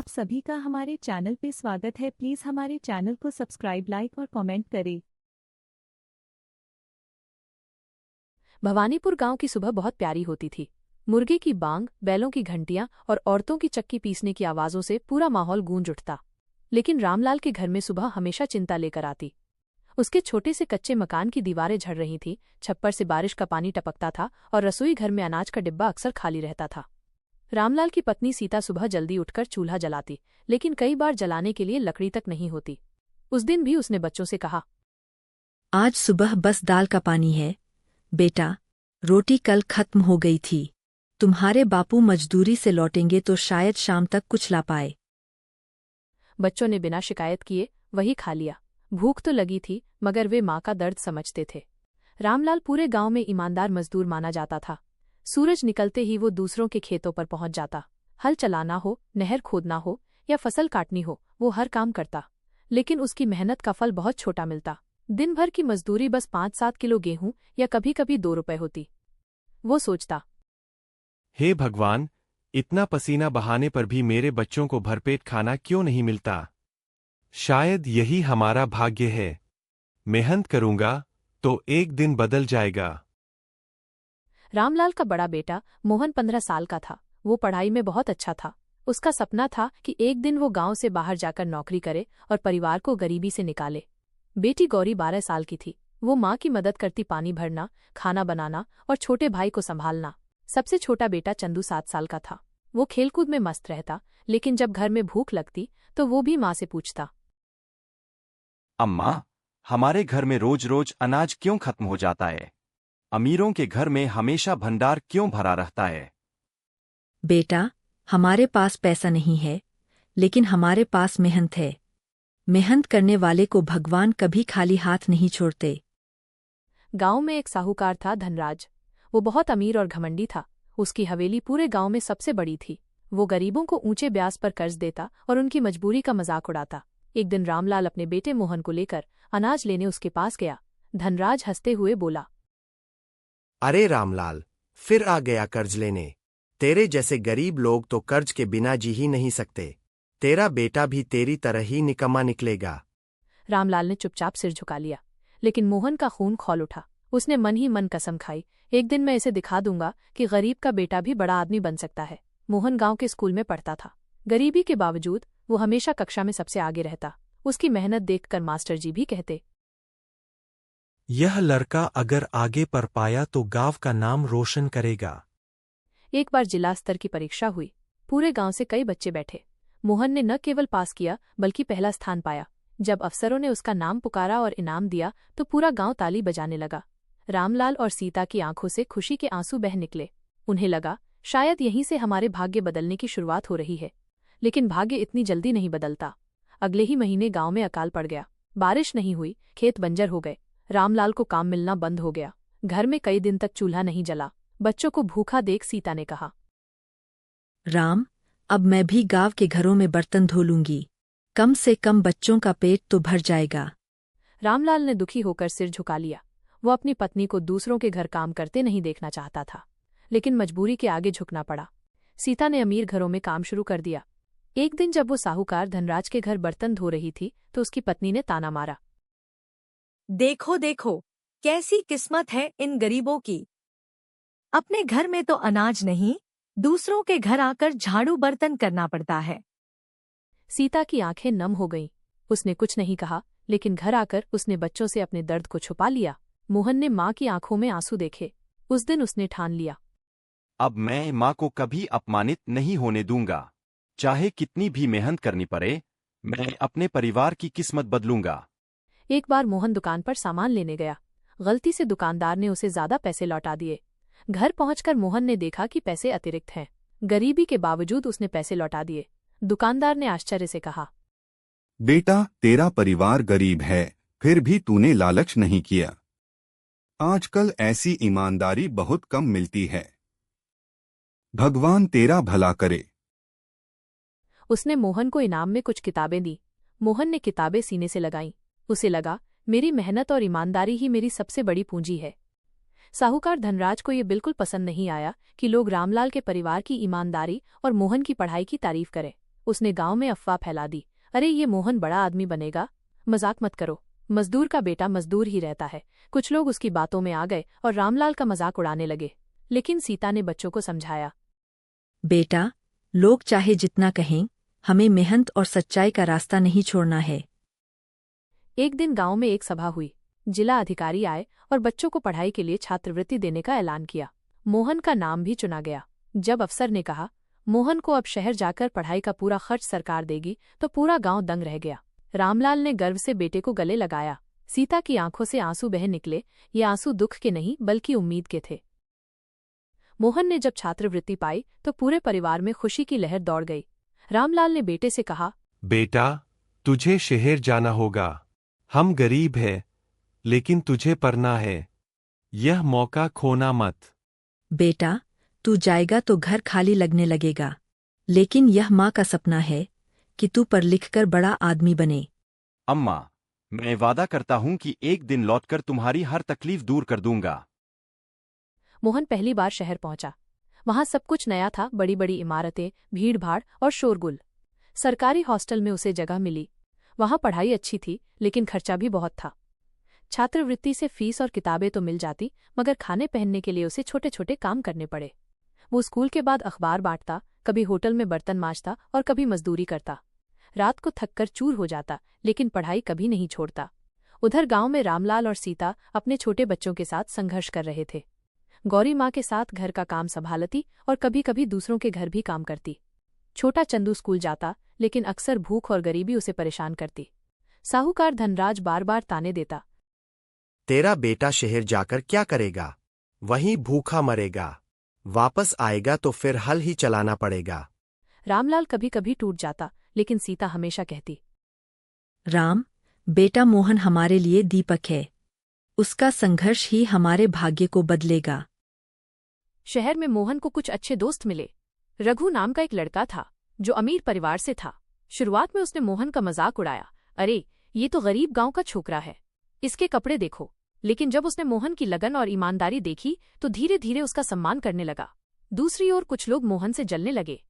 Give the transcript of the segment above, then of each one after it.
आप सभी का हमारे चैनल पे स्वागत है। प्लीज हमारे चैनल को सब्सक्राइब, लाइक और कमेंट करें। भवानीपुर गांव की सुबह बहुत प्यारी होती थी। मुर्गे की बांग, बैलों की घंटियां और औरतों की चक्की पीसने की आवाजों से पूरा माहौल गूंज उठता। लेकिन रामलाल के घर में सुबह हमेशा चिंता लेकर आती। उसके छोटे से कच्चे मकान की दीवारें झड़ रही थीं, छप्पर से बारिश का पानी टपकता था और रसोई घर में अनाज का डिब्बा अक्सर खाली रहता था। रामलाल की पत्नी सीता सुबह जल्दी उठकर चूल्हा जलाती, लेकिन कई बार जलाने के लिए लकड़ी तक नहीं होती। उस दिन भी उसने बच्चों से कहा, आज सुबह बस दाल का पानी है। बेटा, रोटी कल खत्म हो गई थी। तुम्हारे बापू मजदूरी से लौटेंगे तो शायद शाम तक कुछ ला पाए। बच्चों ने बिना शिकायत किए वही खा लिया। भूख तो लगी थी, मगर वे माँ का दर्द समझते थे। रामलाल पूरे गांव में ईमानदार मजदूर माना जाता था। सूरज निकलते ही वो दूसरों के खेतों पर पहुंच जाता। हल चलाना हो, नहर खोदना हो या फसल काटनी हो, वो हर काम करता। लेकिन उसकी मेहनत का फल बहुत छोटा मिलता। दिन भर की मजदूरी बस 5-7 किलो गेहूं या कभी कभी 2 रुपए होती। वो सोचता, हे भगवान, इतना पसीना बहाने पर भी मेरे बच्चों को भरपेट खाना क्यों नहीं मिलता? शायद यही हमारा भाग्य है। मेहनत करूंगा तो एक दिन बदल जाएगा। रामलाल का बड़ा बेटा मोहन 15 साल का था। वो पढ़ाई में बहुत अच्छा था। उसका सपना था कि एक दिन वो गांव से बाहर जाकर नौकरी करे और परिवार को गरीबी से निकाले। बेटी गौरी 12 साल की थी। वो माँ की मदद करती, पानी भरना, खाना बनाना और छोटे भाई को संभालना। सबसे छोटा बेटा चंदू 7 साल का था। वो खेलकूद में मस्त रहता, लेकिन जब घर में भूख लगती तो वो भी माँ से पूछता, अम्मा, हमारे घर में रोज रोज अनाज क्यों खत्म हो जाता है? अमीरों के घर में हमेशा भंडार क्यों भरा रहता है? बेटा, हमारे पास पैसा नहीं है, लेकिन हमारे पास मेहनत है। मेहनत करने वाले को भगवान कभी खाली हाथ नहीं छोड़ते। गांव में एक साहूकार था, धनराज। वो बहुत अमीर और घमंडी था। उसकी हवेली पूरे गांव में सबसे बड़ी थी। वो गरीबों को ऊंचे ब्याज पर कर्ज देता और उनकी मजबूरी का मजाक उड़ाता। एक दिन रामलाल अपने बेटे मोहन को लेकर अनाज लेने उसके पास गया। धनराज हंसते हुए बोला, अरे रामलाल, फिर आ गया कर्ज लेने। तेरे जैसे गरीब लोग तो कर्ज के बिना जी ही नहीं सकते। तेरा बेटा भी तेरी तरह ही निकम्मा निकलेगा। रामलाल ने चुपचाप सिर झुका लिया, लेकिन मोहन का खून खौल उठा। उसने मन ही मन कसम खाई, एक दिन मैं इसे दिखा दूंगा कि गरीब का बेटा भी बड़ा आदमी बन सकता है। मोहन गांव के स्कूल में पढ़ता था। गरीबी के बावजूद वो हमेशा कक्षा में सबसे आगे रहता। उसकी मेहनत देखकर मास्टर जी भी कहते, यह लड़का अगर आगे पढ़ पाया तो गांव का नाम रोशन करेगा। एक बार जिला स्तर की परीक्षा हुई। पूरे गांव से कई बच्चे बैठे। मोहन ने न केवल पास किया बल्कि पहला स्थान पाया। जब अफसरों ने उसका नाम पुकारा और इनाम दिया तो पूरा गांव ताली बजाने लगा। रामलाल और सीता की आंखों से खुशी के आंसू बह निकले। उन्हें लगा, शायद यहीं से हमारे भाग्य बदलने की शुरुआत हो रही है। लेकिन भाग्य इतनी जल्दी नहीं बदलता। अगले ही महीने गांव में अकाल पड़ गया। बारिश नहीं हुई, खेत बंजर हो गए। रामलाल को काम मिलना बंद हो गया। घर में कई दिन तक चूल्हा नहीं जला। बच्चों को भूखा देख सीता ने कहा, राम, अब मैं भी गांव के घरों में बर्तन धो लूंगी। कम से कम बच्चों का पेट तो भर जाएगा। रामलाल ने दुखी होकर सिर झुका लिया। वो अपनी पत्नी को दूसरों के घर काम करते नहीं देखना चाहता था, लेकिन मजबूरी के आगे झुकना पड़ा। सीता ने अमीर घरों में काम शुरू कर दिया। एक दिन जब वो साहूकार धनराज के घर बर्तन धो रही थी तो उसकी पत्नी ने ताना मारा, देखो देखो, कैसी किस्मत है इन गरीबों की। अपने घर में तो अनाज नहीं, दूसरों के घर आकर झाड़ू बर्तन करना पड़ता है। सीता की आंखें नम हो गईं। उसने कुछ नहीं कहा, लेकिन घर आकर उसने बच्चों से अपने दर्द को छुपा लिया। मोहन ने माँ की आंखों में आंसू देखे। उस दिन उसने ठान लिया, अब मैं माँ को कभी अपमानित नहीं होने दूंगा। चाहे कितनी भी मेहनत करनी पड़े, मैं अपने परिवार की किस्मत बदलूंगा। एक बार मोहन दुकान पर सामान लेने गया। गलती से दुकानदार ने उसे ज्यादा पैसे लौटा दिए। घर पहुंचकर मोहन ने देखा कि पैसे अतिरिक्त हैं। गरीबी के बावजूद उसने पैसे लौटा दिए। दुकानदार ने आश्चर्य से कहा, बेटा, तेरा परिवार गरीब है, फिर भी तूने लालच नहीं किया। आजकल ऐसी ईमानदारी बहुत कम मिलती है। भगवान तेरा भला करे। उसने मोहन को इनाम में कुछ किताबें दी। मोहन ने किताबें सीने से लगाईं। उसे लगा, मेरी मेहनत और ईमानदारी ही मेरी सबसे बड़ी पूंजी है। साहूकार धनराज को यह बिल्कुल पसंद नहीं आया कि लोग रामलाल के परिवार की ईमानदारी और मोहन की पढ़ाई की तारीफ करें। उसने गांव में अफवाह फैला दी, अरे ये मोहन बड़ा आदमी बनेगा, मजाक मत करो, मजदूर का बेटा मजदूर ही रहता है। कुछ लोग उसकी बातों में आ गए और रामलाल का मजाक उड़ाने लगे, लेकिन सीता ने बच्चों को समझाया। बेटा, लोग चाहे जितना कहें, हमें मेहनत और सच्चाई का रास्ता नहीं छोड़ना है। एक दिन गांव में एक सभा हुई। जिला अधिकारी आए और बच्चों को पढ़ाई के लिए छात्रवृत्ति देने का ऐलान किया। मोहन का नाम भी चुना गया। जब अफसर ने कहा मोहन को अब शहर जाकर पढ़ाई का पूरा खर्च सरकार देगी, तो पूरा गांव दंग रह गया। रामलाल ने गर्व से बेटे को गले लगाया। सीता की आंखों से आंसू बह निकले। ये आंसू दुख के नहीं बल्कि उम्मीद के थे। मोहन ने जब छात्रवृत्ति पाई तो पूरे परिवार में खुशी की लहर दौड़ गई। रामलाल ने बेटे से कहा, बेटा, तुझे शहर जाना होगा। हम गरीब हैं, लेकिन तुझे पढ़ना है। यह मौका खोना मत। बेटा, तू जाएगा तो घर खाली लगने लगेगा, लेकिन यह माँ का सपना है कि तू पढ़ लिखकर बड़ा आदमी बने। अम्मा, मैं वादा करता हूं कि एक दिन लौटकर तुम्हारी हर तकलीफ दूर कर दूंगा। मोहन पहली बार शहर पहुंचा। वहां सब कुछ नया था, बड़ी बड़ी इमारतें, भीड़-भाड़ और शोरगुल। सरकारी हॉस्टल में उसे जगह मिली। वहां पढ़ाई अच्छी थी, लेकिन खर्चा भी बहुत था। छात्रवृत्ति से फीस और किताबें तो मिल जाती, मगर खाने पहनने के लिए उसे छोटे छोटे काम करने पड़े। वो स्कूल के बाद अखबार बांटता, कभी होटल में बर्तन मांजता और कभी मजदूरी करता। रात को थककर चूर हो जाता, लेकिन पढ़ाई कभी नहीं छोड़ता। उधर गांव में रामलाल और सीता अपने छोटे बच्चों के साथ संघर्ष कर रहे थे। गौरी माँ के साथ घर का काम संभालती और कभी कभी दूसरों के घर भी काम करती। छोटा चंदू स्कूल जाता, लेकिन अक्सर भूख और गरीबी उसे परेशान करती। साहूकार धनराज बार बार ताने देता, तेरा बेटा शहर जाकर क्या करेगा? वहीं भूखा मरेगा। वापस आएगा तो फिर हल ही चलाना पड़ेगा। रामलाल कभी कभी टूट जाता, लेकिन सीता हमेशा कहती, राम, बेटा मोहन हमारे लिए दीपक है। उसका संघर्ष ही हमारे भाग्य को बदलेगा। शहर में मोहन को कुछ अच्छे दोस्त मिले। रघु नाम का एक लड़का था, जो अमीर परिवार से था। शुरुआत में उसने मोहन का मजाक उड़ाया, अरे ये तो गरीब गांव का छोकरा है, इसके कपड़े देखो। लेकिन जब उसने मोहन की लगन और ईमानदारी देखी तो धीरे धीरे उसका सम्मान करने लगा। दूसरी ओर कुछ लोग मोहन से जलने लगे।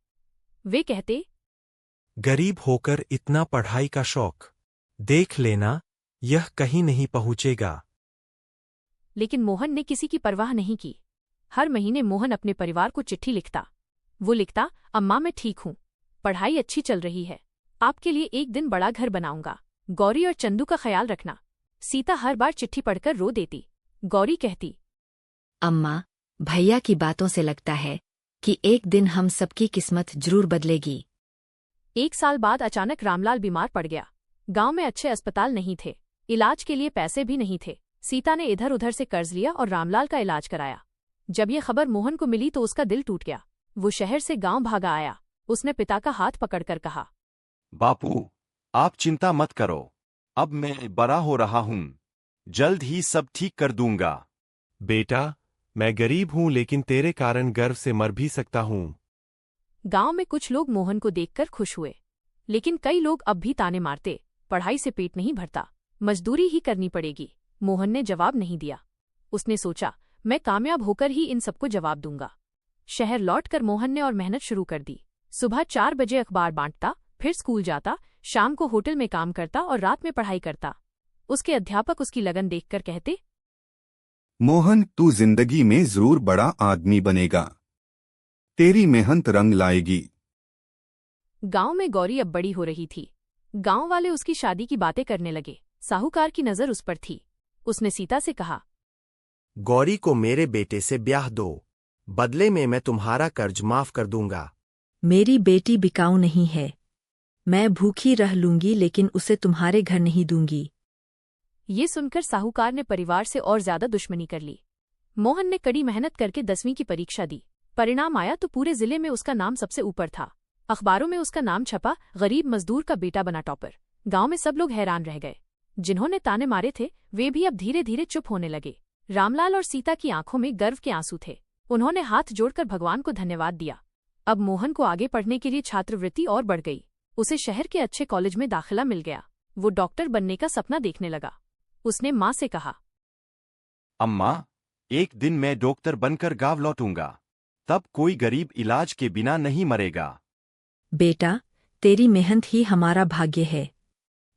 वे कहते, गरीब होकर इतना पढ़ाई का शौक, देख लेना यह कहीं नहीं पहुंचेगा। लेकिन मोहन ने किसी की परवाह नहीं की। हर महीने मोहन अपने परिवार को चिट्ठी लिखता। वो लिखता, अम्मा मैं ठीक हूँ, पढ़ाई अच्छी चल रही है, आपके लिए एक दिन बड़ा घर बनाऊंगा। गौरी और चंदू का ख्याल रखना। सीता हर बार चिट्ठी पढ़कर रो देती। गौरी कहती, अम्मा, भैया की बातों से लगता है कि एक दिन हम सबकी किस्मत जरूर बदलेगी। एक साल बाद अचानक रामलाल बीमार पड़ गया। गांव में अच्छे अस्पताल नहीं थे, इलाज के लिए पैसे भी नहीं थे। सीता ने इधर उधर से कर्ज लिया और रामलाल का इलाज कराया। जब ये खबर मोहन को मिली तो उसका दिल टूट गया। वो शहर से गांव भागा आया। उसने पिता का हाथ पकड़कर कहा, बापू, आप चिंता मत करो, अब मैं बड़ा हो रहा हूं, जल्द ही सब ठीक कर दूंगा। बेटा, मैं गरीब हूं, लेकिन तेरे कारण गर्व से मर भी सकता हूं। गांव में कुछ लोग मोहन को देखकर खुश हुए, लेकिन कई लोग अब भी ताने मारते, पढ़ाई से पेट नहीं भरता, मजदूरी ही करनी पड़ेगी। मोहन ने जवाब नहीं दिया। उसने सोचा, मैं कामयाब होकर ही इन सबको जवाब दूंगा। शहर लौटकर मोहन ने और मेहनत शुरू कर दी। सुबह 4 बजे अखबार बांटता, फिर स्कूल जाता, शाम को होटल में काम करता और रात में पढ़ाई करता। उसके अध्यापक उसकी लगन देखकर कहते, मोहन, तू जिंदगी में जरूर बड़ा आदमी बनेगा। तेरी मेहनत रंग लाएगी। गांव में गौरी अब बड़ी हो रही थी। गांव वाले उसकी शादी की बातें करने लगे। साहूकार की नजर उस पर थी। उसने सीता से कहा, गौरी को मेरे बेटे से ब्याह दो, बदले में मैं तुम्हारा कर्ज माफ कर दूंगा। मेरी बेटी बिकाऊ नहीं है। मैं भूखी रह लूंगी, लेकिन उसे तुम्हारे घर नहीं दूंगी। ये सुनकर साहूकार ने परिवार से और ज्यादा दुश्मनी कर ली। मोहन ने कड़ी मेहनत करके 10वीं की परीक्षा दी। परिणाम आया तो पूरे जिले में उसका नाम सबसे ऊपर था। अखबारों में उसका नाम छपा, गरीब मजदूर का बेटा बना टॉपर। गांव में सब लोग हैरान रह गए। जिन्होंने ताने मारे थे वे भी अब धीरे धीरे चुप होने लगे। रामलाल और सीता की आंखों में गर्व के आंसू थे। उन्होंने हाथ जोड़कर भगवान को धन्यवाद दिया। अब मोहन को आगे पढ़ने के लिए छात्रवृत्ति और बढ़ गई। उसे शहर के अच्छे कॉलेज में दाखिला मिल गया। वो डॉक्टर बनने का सपना देखने लगा। उसने माँ से कहा, अम्मा, एक दिन मैं डॉक्टर बनकर गांव लौटूंगा, तब कोई गरीब इलाज के बिना नहीं मरेगा। बेटा, तेरी मेहनत ही हमारा भाग्य है।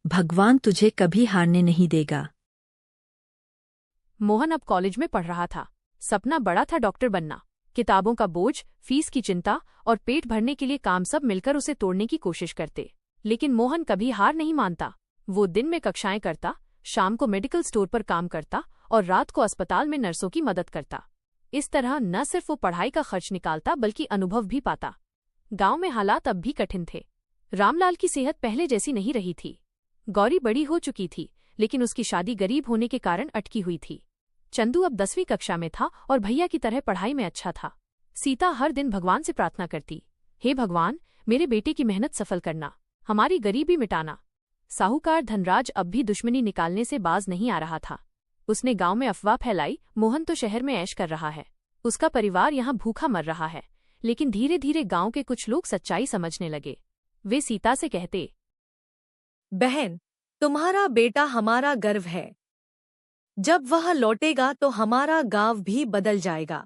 भगवान तुझे कभी हारने नहीं देगा। मोहन अब कॉलेज में पढ़ रहा था। सपना बड़ा था डॉक्टर बनना। किताबों का बोझ, फीस की चिंता और पेट भरने के लिए काम सब मिलकर उसे तोड़ने की कोशिश करते, लेकिन मोहन कभी हार नहीं मानता। वो दिन में कक्षाएं करता, शाम को मेडिकल स्टोर पर काम करता और रात को अस्पताल में नर्सों की मदद करता। इस तरह न सिर्फ वो पढ़ाई का खर्च निकालता बल्कि अनुभव भी पाता। गांव में हालात अब भी कठिन थे। रामलाल की सेहत पहले जैसी नहीं रही थी। गौरी बड़ी हो चुकी थी, लेकिन उसकी शादी गरीब होने के कारण अटकी हुई थी। चंदू अब 10वीं कक्षा में था और भैया की तरह पढ़ाई में अच्छा था। सीता हर दिन भगवान से प्रार्थना करती, हे भगवान, मेरे बेटे की मेहनत सफल करना, हमारी गरीबी मिटाना। साहूकार धनराज अब भी दुश्मनी निकालने से बाज नहीं आ रहा था। उसने गांव में अफवाह फैलाई, मोहन तो शहर में ऐश कर रहा है, उसका परिवार यहाँ भूखा मर रहा है। लेकिन धीरे धीरे गांव के कुछ लोग सच्चाई समझने लगे। वे सीता से कहते, बहन, तुम्हारा बेटा हमारा गर्व है। जब वह लौटेगा तो हमारा गांव भी बदल जाएगा।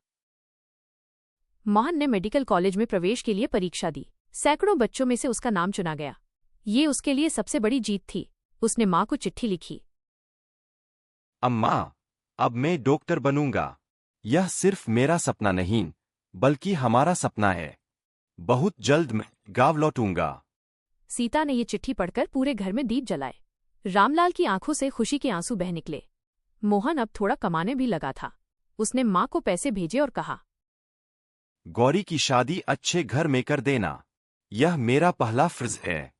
मोहन ने मेडिकल कॉलेज में प्रवेश के लिए परीक्षा दी। सैकड़ों बच्चों में से उसका नाम चुना गया। ये उसके लिए सबसे बड़ी जीत थी। उसने माँ को चिट्ठी लिखी, अम्मा, अब मैं डॉक्टर बनूंगा। यह सिर्फ मेरा सपना नहीं, बल्कि हमारा सपना है। बहुत जल्द मैं गांव लौटूंगा। सीता ने ये चिट्ठी पढ़कर पूरे घर में दीप जलाए। रामलाल की आंखों से खुशी के आंसू बह निकले। मोहन अब थोड़ा कमाने भी लगा था। उसने माँ को पैसे भेजे और कहा, गौरी की शादी अच्छे घर में कर देना, यह मेरा पहला फर्ज है।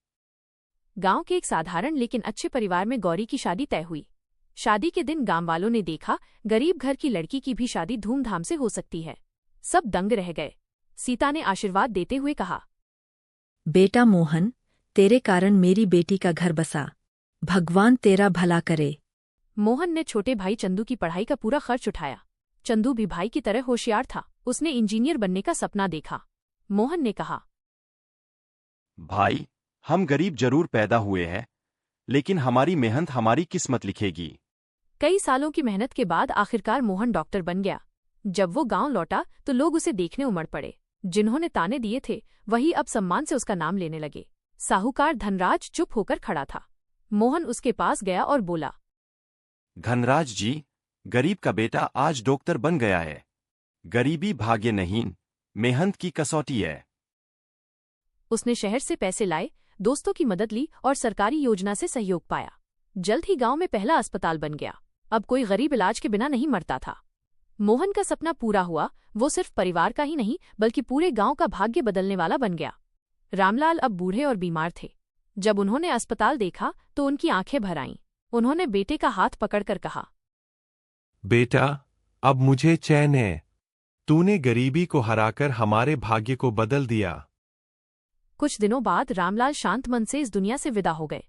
गांव के एक साधारण लेकिन अच्छे परिवार में गौरी की शादी तय हुई। शादी के दिन गांव वालों ने देखा, गरीब घर की लड़की की भी शादी धूमधाम से हो सकती है। सब दंग रह गए। सीता ने आशीर्वाद देते हुए कहा, बेटा मोहन, तेरे कारण मेरी बेटी का घर बसा। भगवान तेरा भला करे। मोहन ने छोटे भाई चंदू की पढ़ाई का पूरा खर्च उठाया। चंदू भी भाई की तरह होशियार था। उसने इंजीनियर बनने का सपना देखा। मोहन ने कहा, भाई, हम गरीब जरूर पैदा हुए हैं, लेकिन हमारी मेहनत हमारी किस्मत लिखेगी। कई सालों की मेहनत के बाद आखिरकार मोहन डॉक्टर बन गया। जब वो गांव लौटा तो लोग उसे देखने उमड़ पड़े। जिन्होंने ताने दिए थे वही अब सम्मान से उसका नाम लेने लगे। साहूकार धनराज चुप होकर खड़ा था। मोहन उसके पास गया और बोला, धनराज जी, गरीब का बेटा आज डॉक्टर बन गया है। गरीबी भाग्य नहीं, मेहनत की कसौटी है। उसने शहर से पैसे लाए, दोस्तों की मदद ली और सरकारी योजना से सहयोग पाया। जल्द ही गांव में पहला अस्पताल बन गया। अब कोई गरीब इलाज के बिना नहीं मरता था। मोहन का सपना पूरा हुआ। वो सिर्फ परिवार का ही नहीं बल्कि पूरे गांव का भाग्य बदलने वाला बन गया। रामलाल अब बूढ़े और बीमार थे। जब उन्होंने अस्पताल देखा तो उनकी आंखें भर आईं। उन्होंने बेटे का हाथ पकड़कर कहा, बेटा, अब मुझे चैन है। तूने गरीबी को हराकर हमारे भाग्य को बदल दिया। कुछ दिनों बाद रामलाल शांत मन से इस दुनिया से विदा हो गए।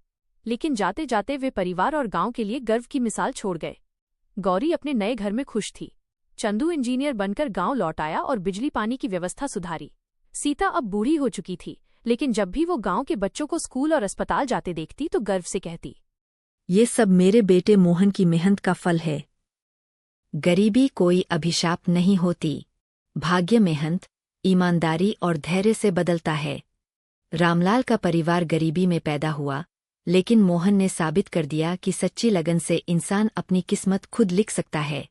लेकिन जाते जाते वे परिवार और गांव के लिए गर्व की मिसाल छोड़ गए। गौरी अपने नए घर में खुश थी। चंदू इंजीनियर बनकर गांव लौट आया और बिजली पानी की व्यवस्था सुधारी। सीता अब बूढ़ी हो चुकी थी, लेकिन जब भी वो गांव के बच्चों को स्कूल और अस्पताल जाते देखती तो गर्व से कहती, ये सब मेरे बेटे मोहन की मेहनत का फल है। गरीबी कोई अभिशाप नहीं होती। भाग्य मेहनत, ईमानदारी और धैर्य से बदलता है। रामलाल का परिवार गरीबी में पैदा हुआ, लेकिन मोहन ने साबित कर दिया कि सच्ची लगन से इंसान अपनी किस्मत खुद लिख सकता है।